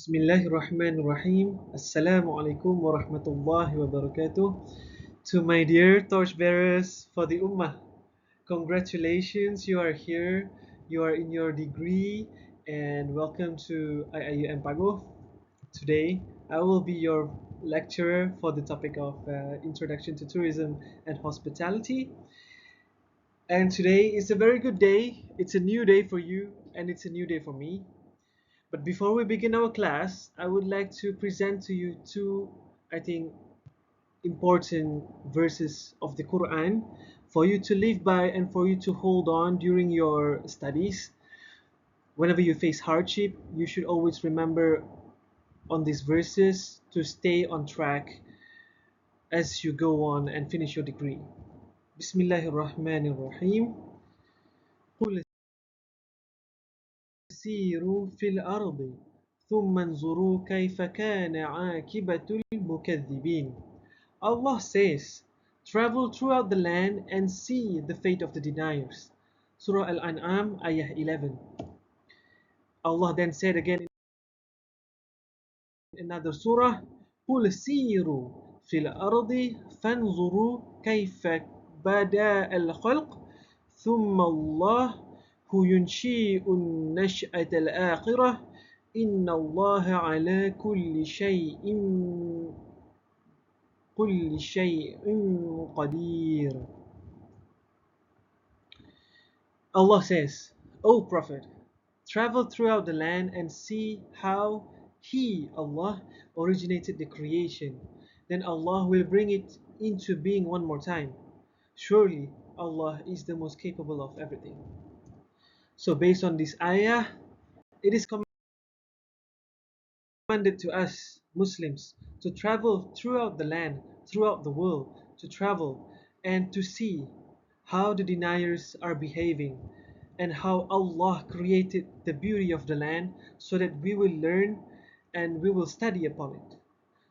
Bismillahirrahmanirrahim. Assalamu alaikum wa rahmatullahi wa barakatuh. To my dear torchbearers for the Ummah, congratulations, you are here, you are in your degree, and welcome to IIUM Pago. Today, I will be your lecturer for the topic of Introduction to Tourism and Hospitality. And today is a very good day, it's a new day for you, and it's a new day for me. But before we begin our class, I would like to present to you two, I think, important verses of the Quran for you to live by and for you to hold on during your studies. Whenever you face hardship, you should always remember on these verses to stay on track as you go on and finish your degree. Bismillahirrahmanirrahim. قل سيروا في الأرض ثم انظروا كيف كان عاقبة المكذبين. Allah says, travel throughout the land and see the fate of the deniers. Surah Al-An'am, Ayah 11. Allah then said again in another surah, قُلْ سِيرُوا فِي الْأَرْضِ فَانظُرُوا كَيْفَ بَدَأَ الْخَلْقِ ثُمَّ اللَّهُ يُنْشِئُ النَّشْأَةَ الْآخِرَةَ إِنَّ اللَّهَ عَلَى كل شيء قدير. Allah says, O Prophet, travel throughout the land and see how He, Allah, originated the creation. Then Allah will bring it into being one more time. Surely Allah is the most capable of everything. So based on this ayah, it is commanded to us Muslims to travel throughout the land, throughout the world, to travel and to see how the deniers are behaving and how Allah created the beauty of the land so that we will learn and we will study upon it.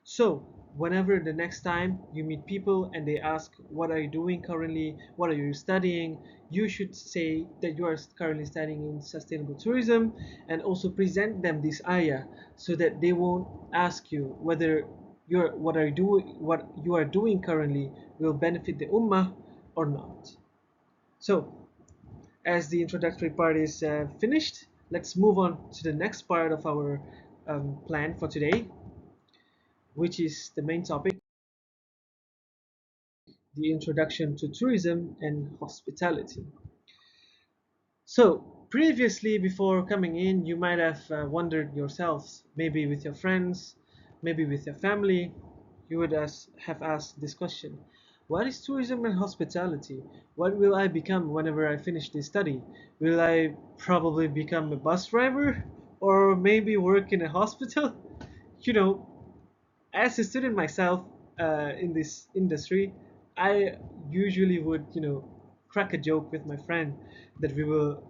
So, whenever the next time you meet people and they ask, what are you doing currently? What are you studying? You should say that you are currently studying in sustainable tourism and also present them this ayah so that they won't ask you whether what you are doing currently will benefit the ummah or not. So, as the introductory part is finished, let's move on to the next part of our plan for today, which is the main topic, the introduction to tourism and hospitality. So, previously, before coming in, you might have wondered yourselves, maybe with your friends, maybe with your family, you would have asked this question: what is tourism and hospitality? What will I become whenever I finish this study? Will I probably become a bus driver? Or maybe work in a hospital? You know, as a student myself in this industry, I usually would, crack a joke with my friend that we will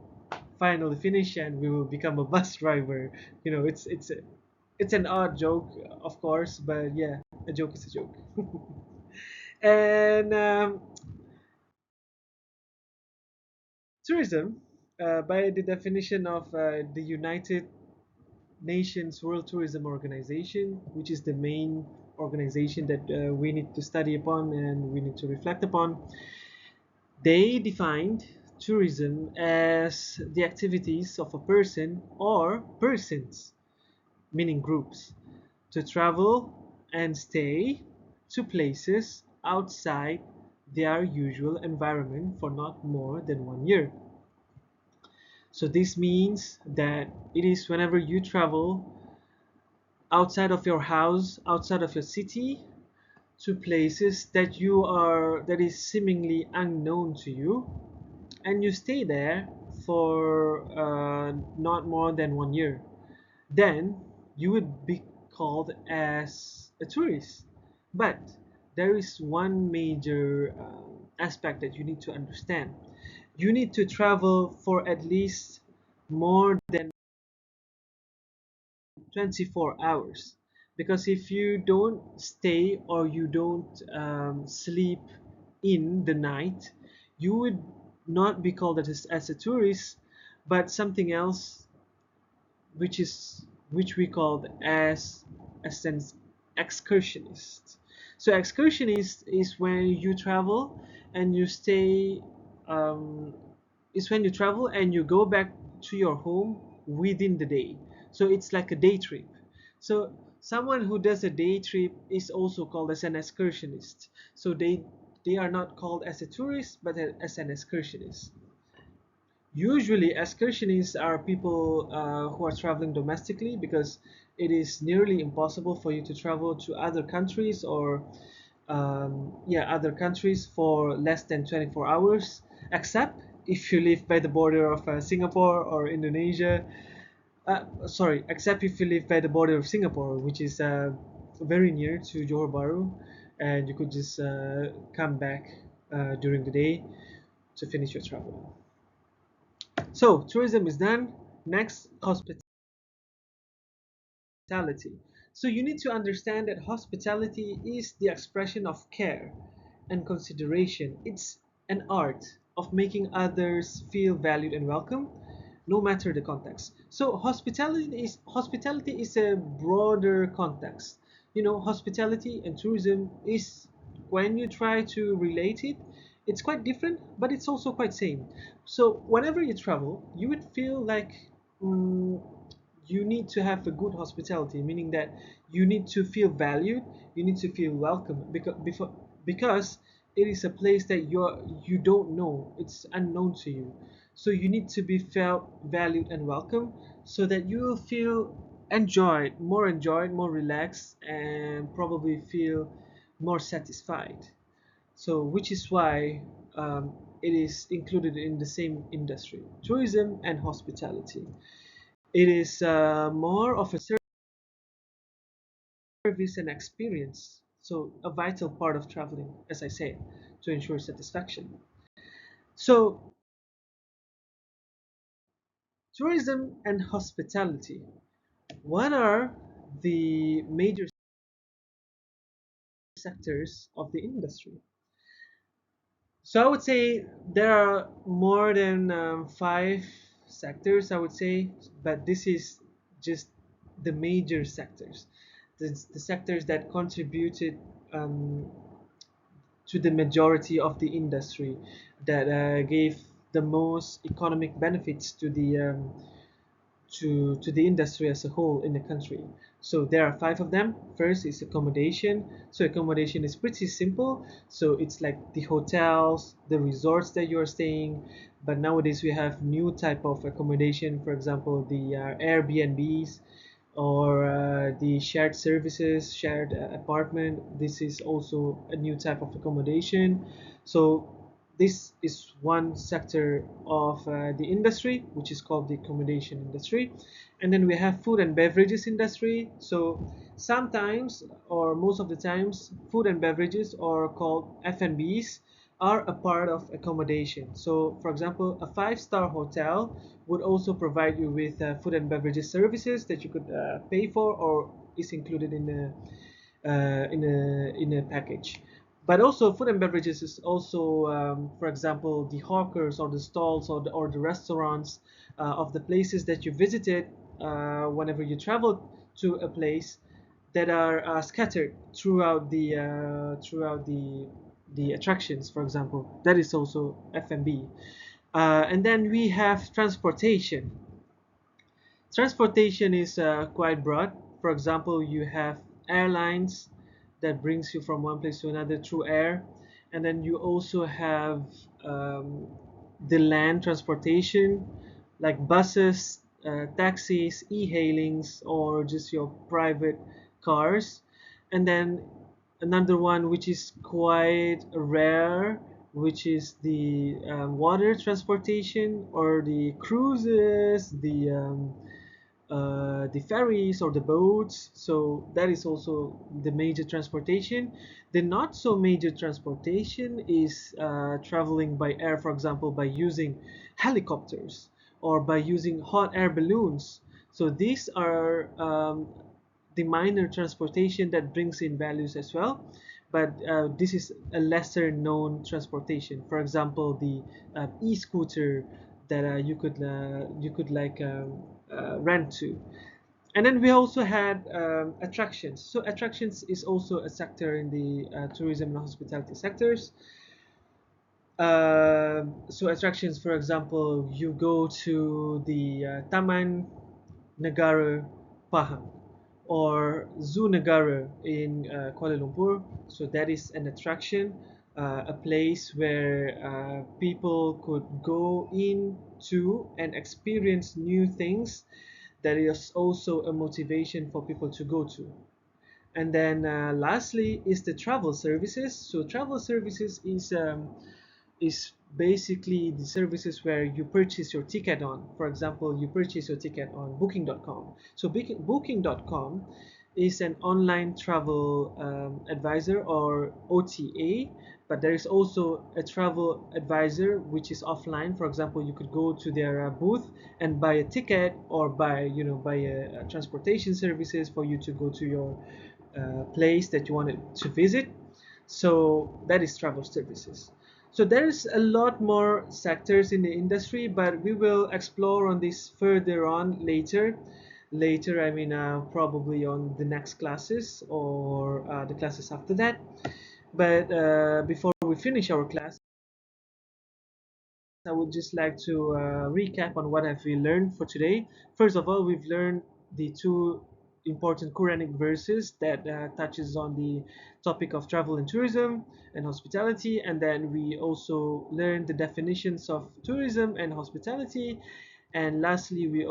finally finish and we will become a bus driver. It's an odd joke, of course, but yeah, a joke is a joke. And tourism, by the definition of the United Nations World Tourism Organization, which is the main organization that we need to study upon and we need to reflect upon, they defined tourism as the activities of a person or persons, meaning groups, to travel and stay to places outside their usual environment for not more than 1 year. So this means that it is whenever you travel outside of your house, outside of your city, to places that is seemingly unknown to you, and you stay there for not more than 1 year, then you would be called as a tourist. But there is one major aspect that you need to understand. You need to travel for at least more than 24 hours, because if you don't stay or you don't sleep in the night, you would not be called as a tourist but something else, which is which we called as an excursionist. So excursionist is when you travel and you stay is when you travel and you go back to your home within the day. So it's like a day trip. So someone who does a day trip is also called as an excursionist. So they are not called as a tourist but as an excursionist. Usually, excursionists are people who are traveling domestically because it is nearly impossible for you to travel to other countries or other countries for less than 24 hours, except if you live by the border of Singapore or Indonesia. Sorry, except if you live by the border of Singapore, which is very near to Johor Bahru, and you could just come back during the day to finish your travel. So tourism is done. Next, hospitality. So you need to understand that hospitality is the expression of care and consideration. It's an art of making others feel valued and welcome, no matter the context. So hospitality is a broader context. You know, hospitality and tourism is, when you try to relate it, it's quite different, but it's also quite same. So whenever you travel, you would feel like mm, you need to have a good hospitality, meaning that you need to feel valued, you need to feel welcome because it is a place that you don't know, it's unknown to you. So you need to be felt valued and welcome so that you will feel enjoyed, more relaxed, and probably feel more satisfied. So which is why it is included in the same industry, tourism and hospitality. It is more of a service and experience, so a vital part of traveling, as I say, to ensure satisfaction. So, tourism and hospitality. What are the major sectors of the industry? So, I would say there are more than five sectors, I would say, but this is just the major sectors, the sectors that contributed um, to the majority of the industry that gave the most economic benefits to the industry as a whole in the country. So there are five of them. First is accommodation. So accommodation is pretty simple. So it's like the hotels, the resorts that you are staying. But nowadays we have new type of accommodation. For example, the Airbnbs or the shared services, shared apartment. This is also a new type of accommodation. So this is one sector of the industry, which is called the accommodation industry. And then we have food and beverages industry. So sometimes, or most of the times, food and beverages, or called F&Bs, are a part of accommodation. So for example, a five-star hotel would also provide you with food and beverages services that you could pay for, or is included in a package. But also food and beverages is also, for example, the hawkers or the stalls or the restaurants of the places that you visited whenever you travel to a place, that are scattered throughout the attractions. For example, that is also F&B. And then we have transportation. Transportation is quite broad. For example, you have airlines that brings you from one place to another through air, and then you also have um, the land transportation, like buses, taxis, e-hailings, or just your private cars. And then another one which is quite rare, which is the water transportation, or the cruises, the ferries or the boats. So that is also the major transportation. The not so major transportation is traveling by air, for example, by using helicopters or by using hot air balloons. So these are the minor transportation that brings in values as well, but this is a lesser known transportation. For example, the e-scooter that you could like rent to. And then we also had attractions. So attractions is also a sector in the tourism and hospitality sectors. So attractions, for example, you go to the Taman Negara Pahang or Zoo Negara in Kuala Lumpur. So that is an attraction, a place where people could go into and experience new things. That is also a motivation for people to go to. And then lastly is the travel services. So travel services is basically the services where you purchase your ticket on. For example, you purchase your ticket on booking.com. So booking.com is an online travel advisor or OTA, but there is also a travel advisor which is offline. For example, you could go to their booth and buy a ticket or buy a transportation services for you to go to your place that you wanted to visit. So that is travel services. So there's a lot more sectors in the industry, but we will explore on this further on later. Later, I mean, probably on the next classes or the classes after that. But before we finish our class, I would just like to recap on what have we learned for today. First of all, we've learned the two important Quranic verses that touches on the topic of travel and tourism and hospitality, and then we also learned the definitions of tourism and hospitality, and lastly we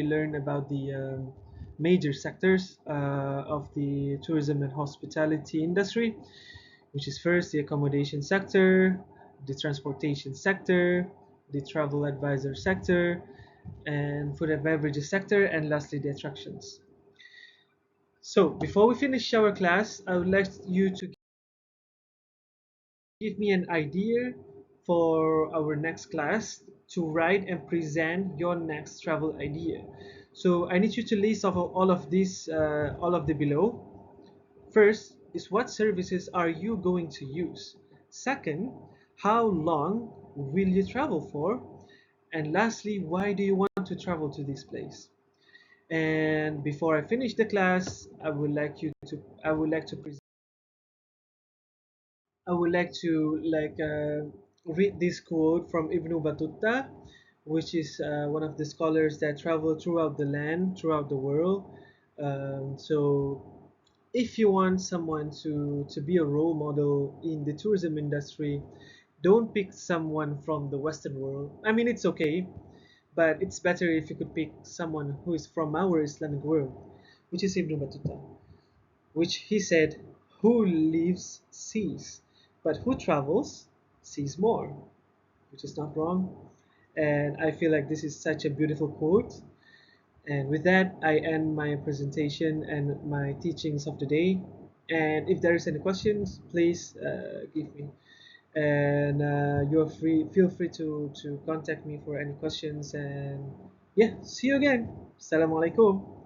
learned about the major sectors of the tourism and hospitality industry, which is first the accommodation sector, the transportation sector, the travel advisor sector, and food and beverages sector, and lastly the attractions. So before we finish our class, I would like you to give me an idea for our next class to write and present your next travel idea. So I need you to list off all of these, all of the below. First is what services are you going to use? Second, how long will you travel for? And lastly, why do you want to travel to this place? And before I finish the class, I would like to read this quote from Ibn Battuta, which is one of the scholars that travel throughout the land, throughout the world. So if you want someone to be a role model in the tourism industry, don't pick someone from the Western world. I mean, it's okay, but it's better if you could pick someone who is from our Islamic world, which is Ibn Battuta, which he said, "Who lives sees, but who travels sees more," which is not wrong. And I feel like this is such a beautiful quote. And with that, I end my presentation and my teachings of the day. And if there is any questions, please give me. And feel free to contact me for any questions. And yeah, see you again. Assalamualaikum.